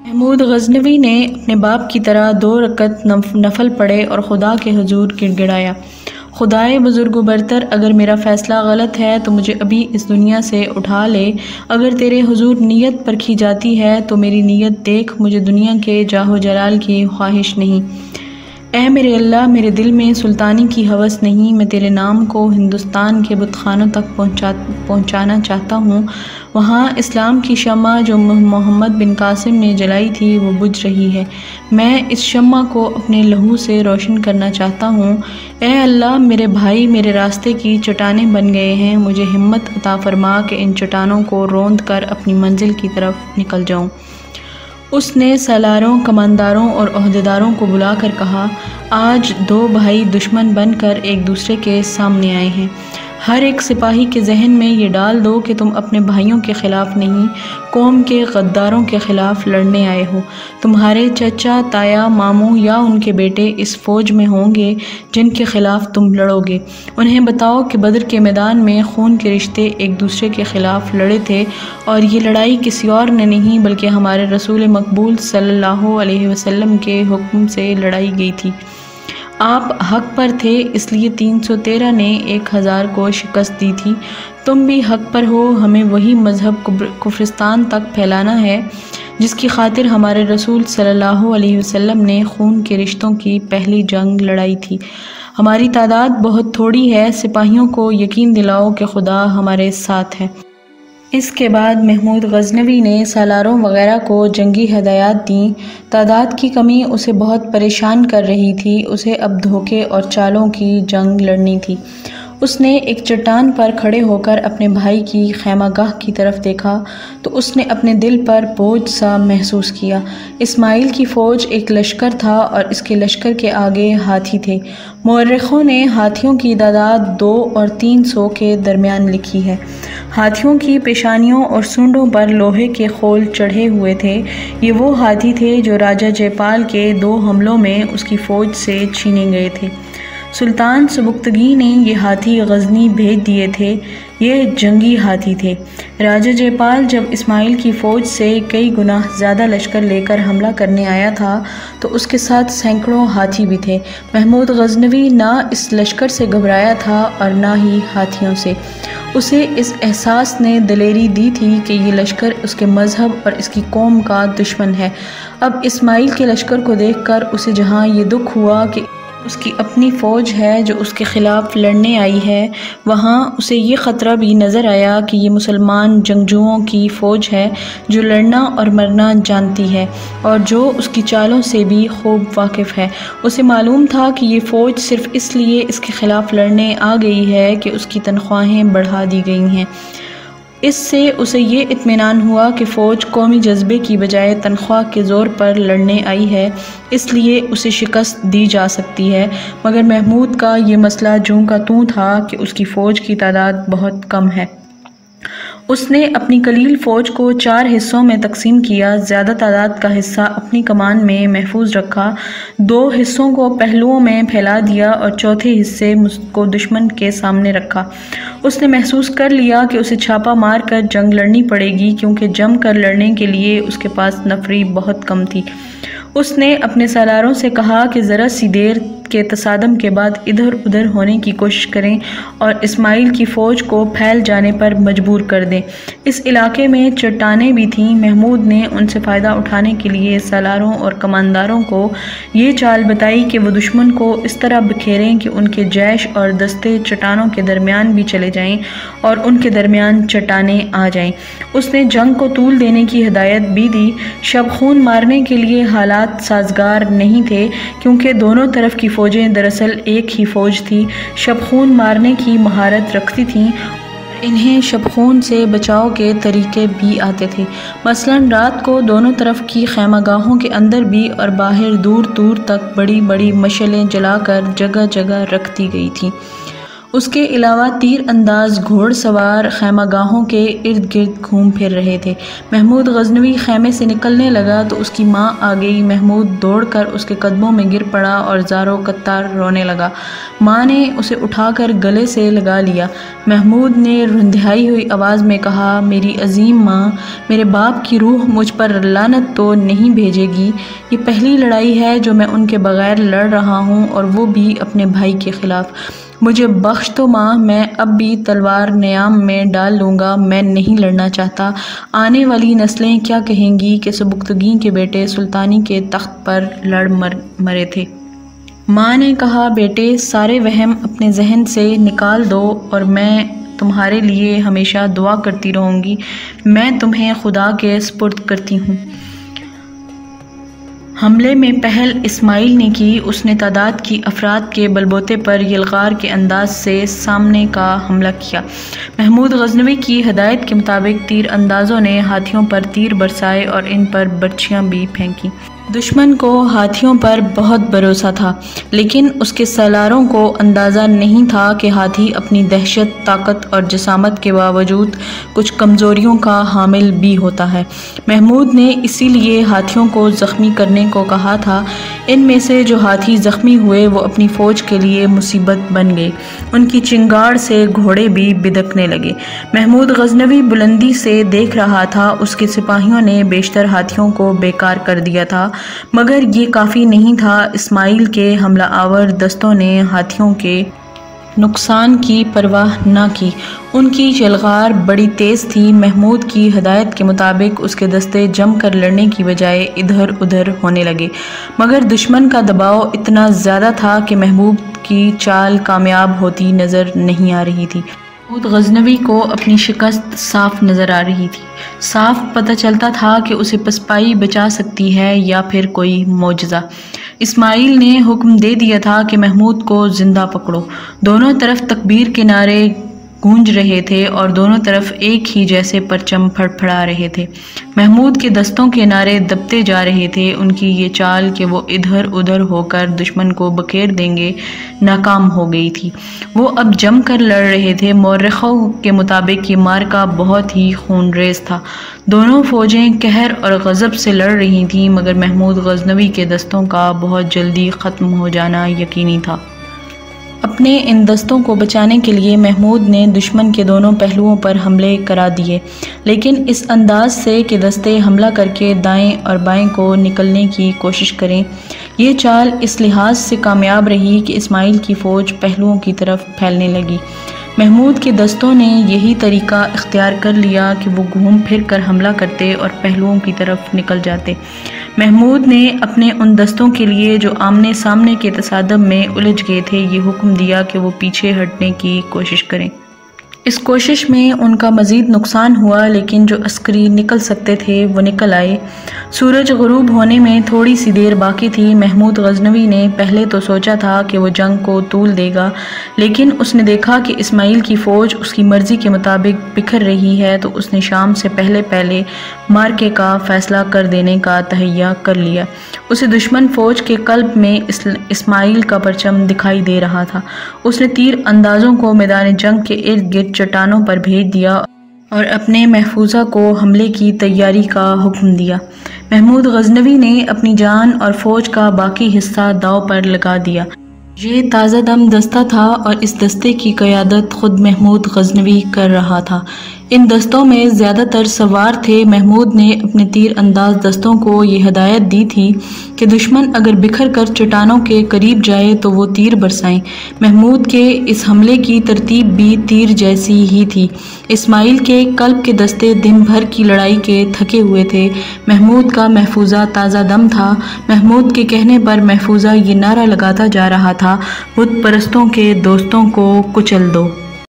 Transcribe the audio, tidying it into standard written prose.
محمود غزنوی نے اپنے باپ کی طرح 2 رکعت نفل پڑھے اور خدا کے حضور گڑ گڑایا، خدائے بزرگ و برتر، اگر میرا فیصلہ غلط ہے تو مجھے ابھی اس دنیا سے اٹھا لے، اگر تیرے حضور نیت پرکھی جاتی ہے تو میری نیت دیکھ، مجھے دنیا کے جاہ و جلال کی خواہش نہیں۔ اے میرے اللہ، میرے دل میں سلطانی کی ہوس نہیں، میں تیرے نام کو ہندوستان کے بت خانوں تک پہنچانا چاہتا ہوں۔ وہاں اسلام کی شمع جو محمد بن قاسم نے جلائی تھی وہ بجھ رہی ہے، میں اس شمع کو اپنے لہو سے روشن کرنا چاہتا ہوں۔ اے اللہ، میرے بھائی میرے راستے کی چٹانیں بن گئے ہیں، مجھے ہمت عطا فرما کہ ان چٹانوں کو روند کر اپنی منزل کی طرف نکل جاؤں۔ اس نے سالاروں، کمانداروں اور عہدیداروں کو بلا کر کہا، آج 2 بھائی دشمن بن کر ایک دوسرے کے سامنے آئے ہیں۔ ہر ایک سپاہی کے ذہن میں یہ ڈال دو کہ تم اپنے بھائیوں کے خلاف نہیں، قوم کے غداروں کے خلاف لڑنے آئے ہو۔ تمہارے چچا، تایا، ماموں یا ان کے بیٹے اس فوج میں ہوں گے جن کے خلاف تم لڑو گے۔ انہیں بتاؤ کہ بدر کے میدان میں خون کے رشتے ایک دوسرے کے خلاف لڑے تھے، اور یہ لڑائی کسی اور نے نہیں بلکہ ہمارے رسول مقبول صلی اللہ علیہ وسلم کے حکم سے لڑائی گئی تھی۔ آپ حق پر تھے، اس لیے 313 نے 1000 کو شکست دی تھی۔ تم بھی حق پر ہو، ہمیں وہی مذہب کفرستان تک پھیلانا ہے جس کی خاطر ہمارے رسول صلی اللہ علیہ وسلم نے خون کے رشتوں کی پہلی جنگ لڑائی تھی۔ ہماری تعداد بہت تھوڑی ہے، سپاہیوں کو یقین دلاؤ کہ خدا ہمارے ساتھ ہے۔ اس کے بعد محمود غزنوی نے سالاروں وغیرہ کو جنگی ہدایات دیں۔ تعداد کی کمی اسے بہت پریشان کر رہی تھی، اسے اب دھوکے اور چالوں کی جنگ لڑنی تھی۔ اس نے ایک چٹان پر کھڑے ہو کر اپنے بھائی کی خیمہ گاہ کی طرف دیکھا تو اس نے اپنے دل پر بوجھ سا محسوس کیا۔ اسماعیل کی فوج ایک لشکر تھا اور اس کے لشکر کے آگے ہاتھی تھے۔ مورخوں نے ہاتھیوں کی تعداد 200 اور 300 کے درمیان لکھی ہے۔ ہاتھیوں کی پیشانیوں اور سونڈوں پر لوہے کے خول چڑھے ہوئے تھے۔ یہ وہ ہاتھی تھے جو راجہ جے پال کے 2 حملوں میں اس کی فوج سے چھینے گئے تھے۔ سلطان سبکتگی نے یہ ہاتھی غزنی بھیج دیے تھے، یہ جنگی ہاتھی تھے۔ راجہ جے پال جب اسماعیل کی فوج سے کئی گنا زیادہ لشکر لے کر حملہ کرنے آیا تھا تو اس کے ساتھ سینکڑوں ہاتھی بھی تھے۔ محمود غزنوی نہ اس لشکر سے گھبرایا تھا اور نہ ہی ہاتھیوں سے۔ اسے اس احساس نے دلیری دی تھی کہ یہ لشکر اس کے مذہب اور اس کی قوم کا دشمن ہے۔ اب اسماعیل کے لشکر کو دیکھ کر اسے جہاں یہ دکھ ہوا کہ اس کی اپنی فوج ہے جو اس کے خلاف لڑنے آئی ہے، وہاں اسے یہ خطرہ بھی نظر آیا کہ یہ مسلمان جنگجوؤں کی فوج ہے جو لڑنا اور مرنا جانتی ہے اور جو اس کی چالوں سے بھی خوب واقف ہے۔ اسے معلوم تھا کہ یہ فوج صرف اس لیے اس کے خلاف لڑنے آ گئی ہے کہ اس کی تنخواہیں بڑھا دی گئی ہیں۔ اس سے اسے یہ اطمینان ہوا کہ فوج قومی جذبے کی بجائے تنخواہ کے زور پر لڑنے آئی ہے، اس لیے اسے شکست دی جا سکتی ہے۔ مگر محمود کا یہ مسئلہ جوں کا توں تھا کہ اس کی فوج کی تعداد بہت کم ہے۔ اس نے اپنی قلیل فوج کو 4 حصوں میں تقسیم کیا، زیادہ تعداد کا حصہ اپنی کمان میں محفوظ رکھا، 2 حصوں کو پہلوؤں میں پھیلا دیا اور چوتھے حصے کو دشمن کے سامنے رکھا۔ اس نے محسوس کر لیا کہ اسے چھاپا مار کر جنگ لڑنی پڑے گی کیونکہ جم کر لڑنے کے لیے اس کے پاس نفری بہت کم تھی۔ اس نے اپنے سالاروں سے کہا کہ ذرا سی دیر کے تصادم کے بعد ادھر ادھر ہونے کی کوشش کریں اور اسماعیل کی فوج کو پھیل جانے پر مجبور کر دیں۔ اس علاقے میں چٹانیں بھی تھیں۔ محمود نے ان سے فائدہ اٹھانے کے لیے سالاروں اور کمانداروں کو یہ چال بتائی کہ وہ دشمن کو اس طرح بکھیریں کہ ان کے جیش اور دستے چٹانوں کے درمیان بھی چلے جائیں اور ان کے درمیان چٹانیں آ جائیں۔ اس نے جنگ کو طول دینے کی ہدایت بھی دی۔ شب خون مارنے کے لیے حالات سازگار نہیں تھے کیونکہ دونوں طرف کی فوجیں دراصل ایک ہی فوج تھی، شب خون مارنے کی مہارت رکھتی تھیں، انہیں شب خون سے بچاؤ کے طریقے بھی آتے تھے۔ مثلاً رات کو دونوں طرف کی خیمہ گاہوں کے اندر بھی اور باہر دور دور تک بڑی بڑی مشعلیں جلا کر جگہ جگہ رکھ دی گئی تھیں۔ اس کے علاوہ تیر انداز گھوڑ سوار خیمہ گاہوں کے ارد گرد گھوم پھر رہے تھے۔ محمود غزنوی خیمے سے نکلنے لگا تو اس کی ماں آ گئی۔ محمود دوڑ کر اس کے قدموں میں گر پڑا اور زاروں قطار رونے لگا۔ ماں نے اسے اٹھا کر گلے سے لگا لیا۔ محمود نے رندھائی ہوئی آواز میں کہا، میری عظیم ماں، میرے باپ کی روح مجھ پر لعنت تو نہیں بھیجے گی؟ یہ پہلی لڑائی ہے جو میں ان کے بغیر لڑ رہا ہوں، اور وہ بھی اپنے بھائی کے خلاف۔ مجھے بخش دو ماں، میں اب بھی تلوار نیام میں ڈال لوں گا، میں نہیں لڑنا چاہتا۔ آنے والی نسلیں کیا کہیں گی کہ سبکتگین کے بیٹے سلطانی کے تخت پر لڑ مرے تھے۔ ماں نے کہا، بیٹے سارے وہم اپنے ذہن سے نکال دو اور میں تمہارے لیے ہمیشہ دعا کرتی رہوں گی۔ میں تمہیں خدا کے سپرد کرتی ہوں۔ حملے میں پہل اسماعیل نے کی۔ اس نے تعداد کی افراد کے بلبوتے پر یلغار کے انداز سے سامنے کا حملہ کیا۔ محمود غزنوی کی ہدایت کے مطابق تیر اندازوں نے ہاتھیوں پر تیر برسائے اور ان پر برچھیاں بھی پھینکیں۔ دشمن کو ہاتھیوں پر بہت بھروسہ تھا، لیکن اس کے سالاروں کو اندازہ نہیں تھا کہ ہاتھی اپنی دہشت، طاقت اور جسامت کے باوجود کچھ کمزوریوں کا حامل بھی ہوتا ہے۔ محمود نے اسی لیے ہاتھیوں کو زخمی کرنے کو کہا تھا۔ ان میں سے جو ہاتھی زخمی ہوئے وہ اپنی فوج کے لیے مصیبت بن گئے۔ ان کی چنگاڑ سے گھوڑے بھی بدکنے لگے۔ محمود غزنوی بلندی سے دیکھ رہا تھا۔ اس کے سپاہیوں نے بیشتر ہاتھیوں کو بیکار کر دیا تھا، مگر یہ کافی نہیں تھا۔ اسماعیل کے حملہ آور دستوں نے ہاتھیوں کے نقصان کی پرواہ نہ کی۔ ان کی یلغار بڑی تیز تھی۔ محمود کی ہدایت کے مطابق اس کے دستے جم کر لڑنے کی بجائے ادھر ادھر ہونے لگے، مگر دشمن کا دباؤ اتنا زیادہ تھا کہ محمود کی چال کامیاب ہوتی نظر نہیں آ رہی تھی۔ محمود غزنوی کو اپنی شکست صاف نظر آ رہی تھی۔ صاف پتہ چلتا تھا کہ اسے پسپائی بچا سکتی ہے یا پھر کوئی معجزہ۔ اسماعیل نے حکم دے دیا تھا کہ محمود کو زندہ پکڑو۔ دونوں طرف تکبیر کے نعرے گونج رہے تھے اور دونوں طرف ایک ہی جیسے پرچم پھڑ پھڑا رہے تھے۔ محمود کے دستوں کے نعرے دبتے جا رہے تھے۔ ان کی یہ چال کہ وہ ادھر ادھر ہو کر دشمن کو بکھیر دیں گے ناکام ہو گئی تھی۔ وہ اب جم کر لڑ رہے تھے۔ مورخوں کے مطابق یہ معرکہ بہت ہی خون ریز تھا۔ دونوں فوجیں قہر اور غضب سے لڑ رہی تھیں، مگر محمود غزنوی کے دستوں کا بہت جلدی ختم ہو جانا یقینی تھا۔ اپنے ان دستوں کو بچانے کے لیے محمود نے دشمن کے دونوں پہلوؤں پر حملے کرا دیے، لیکن اس انداز سے کہ دستے حملہ کر کے دائیں اور بائیں کو نکلنے کی کوشش کریں۔ یہ چال اس لحاظ سے کامیاب رہی کہ اسماعیل کی فوج پہلوؤں کی طرف پھیلنے لگی۔ محمود کے دستوں نے یہی طریقہ اختیار کر لیا کہ وہ گھوم پھر کر حملہ کرتے اور پہلوؤں کی طرف نکل جاتے۔ محمود نے اپنے ان دستوں کے لیے جو آمنے سامنے کے تصادم میں الجھ گئے تھے یہ حکم دیا کہ وہ پیچھے ہٹنے کی کوشش کریں۔ اس کوشش میں ان کا مزید نقصان ہوا، لیکن جو عسکری نکل سکتے تھے وہ نکل آئے۔ سورج غروب ہونے میں تھوڑی سی دیر باقی تھی۔ محمود غزنوی نے پہلے تو سوچا تھا کہ وہ جنگ کو طول دے گا، لیکن اس نے دیکھا کہ اسماعیل کی فوج اس کی مرضی کے مطابق بکھر رہی ہے تو اس نے شام سے پہلے معرکے کا فیصلہ کر دینے کا تہیہ کر لیا۔ اسے دشمن فوج کے قلب میں اسماعیل کا پرچم دکھائی دے رہا تھا۔ اس نے تیر اندازوں کو میدان جنگ کے ارد گرد چٹانوں پر بھیج دیا اور اپنے محفوظہ کو حملے کی تیاری کا حکم دیا۔ محمود غزنوی نے اپنی جان اور فوج کا باقی حصہ داؤ پر لگا دیا۔ یہ تازہ دم دستہ تھا اور اس دستے کی قیادت خود محمود غزنوی کر رہا تھا۔ ان دستوں میں زیادہ تر سوار تھے۔ محمود نے اپنے تیر انداز دستوں کو یہ ہدایت دی تھی کہ دشمن اگر بکھر کر چٹانوں کے قریب جائے تو وہ تیر برسائیں۔ محمود کے اس حملے کی ترتیب بھی تیر جیسی ہی تھی۔ اسماعیل کے قلب کے دستے دن بھر کی لڑائی کے تھکے ہوئے تھے۔ محمود کا محفوظہ تازہ دم تھا۔ محمود کے کہنے پر محفوظہ یہ نعرہ لگاتا جا رہا تھا، بت پرستوں کے دوستوں کو کچل دو۔